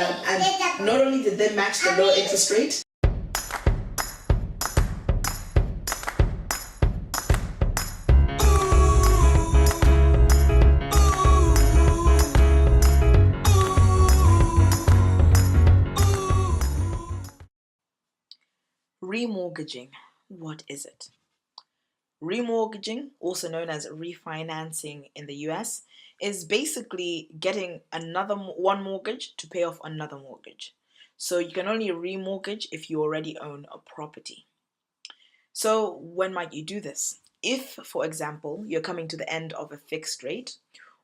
And not only did they match the low interest rate, remortgaging. What is it? Remortgaging, also known as refinancing in the US, is basically getting one mortgage to pay off another mortgage. So you can only remortgage if you already own a property. So when might you do this? If, for example, you're coming to the end of a fixed rate,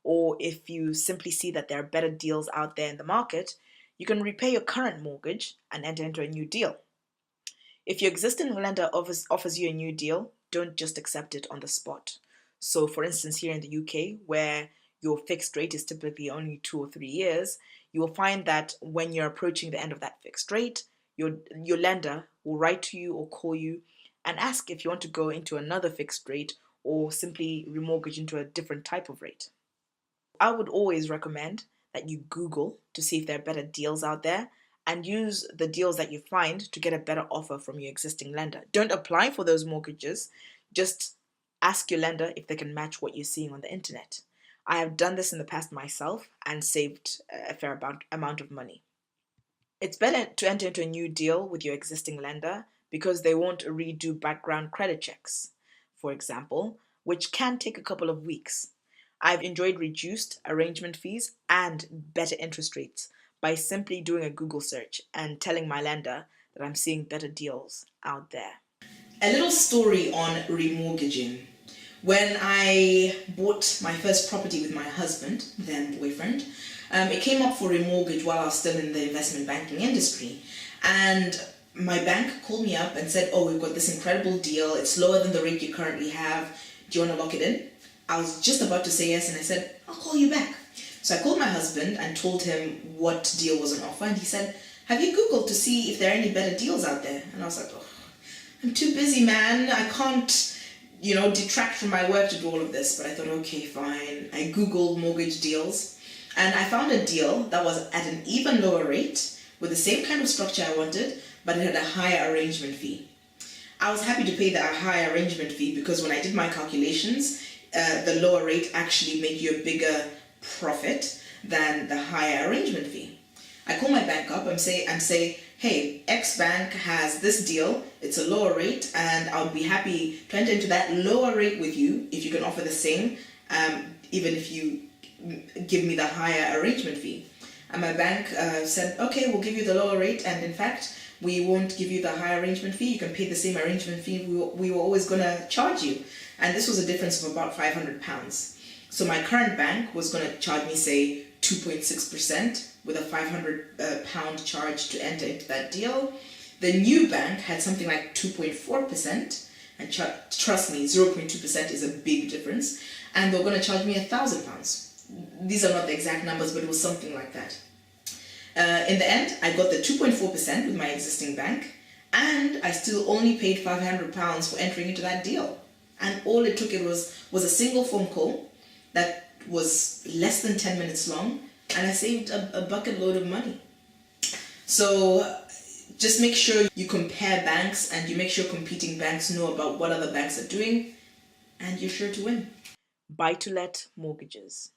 or if you simply see that there are better deals out there in the market, you can repay your current mortgage and enter into a new deal. If your existing lender offers you a new deal, don't just accept it on the spot. So for instance, here in the UK, where your fixed rate is typically only 2 or 3 years, you will find that when you're approaching the end of that fixed rate, your lender will write to you or call you and ask if you want to go into another fixed rate or simply remortgage into a different type of rate. I would always recommend that you Google to see if there are better deals out there and use the deals that you find to get a better offer from your existing lender. Don't apply for those mortgages, just ask your lender if they can match what you're seeing on the internet. I have done this in the past myself and saved a fair amount of money. It's better to enter into a new deal with your existing lender because they won't redo background credit checks, for example, which can take a couple of weeks. I've enjoyed reduced arrangement fees and better interest rates by simply doing a Google search and telling my lender that I'm seeing better deals out there. A little story on remortgaging. When I bought my first property with my husband, then boyfriend, it came up for remortgage while I was still in the investment banking industry. And my bank called me up and said, oh, we've got this incredible deal. It's lower than the rate you currently have. Do you want to lock it in? I was just about to say yes, and I said, I'll call you back. So I called my husband and told him what deal was on offer, and he said, have you Googled to see if there are any better deals out there? And I was like, oh, I'm too busy, man. I can't, detract from my work to do all of this. But I thought, okay, fine. I Googled mortgage deals, and I found a deal that was at an even lower rate with the same kind of structure I wanted, but it had a higher arrangement fee. I was happy to pay that higher arrangement fee because when I did my calculations, the lower rate actually made you a bigger profit than the higher arrangement fee. I call my bank up and say, hey, X bank has this deal, it's a lower rate, and I'll be happy to enter into that lower rate with you if you can offer the same, even if you give me the higher arrangement fee. And my bank said, okay, we'll give you the lower rate, and in fact, we won't give you the higher arrangement fee. You can pay the same arrangement fee we were always going to charge you. And this was a difference of about £500. So my current bank was going to charge me, say, 2.6% with a £500 charge to enter into that deal. The new bank had something like 2.4%, and trust me, 0.2% is a big difference, and they were going to charge me £1,000. These are not the exact numbers, but it was something like that. In the end, I got the 2.4% with my existing bank, and I still only paid £500 for entering into that deal. And all it took was a single phone call that was less than 10 minutes long, and I saved a bucket load of money. So just make sure you compare banks and you make sure competing banks know about what other banks are doing, and you're sure to win. Buy-to-let mortgages.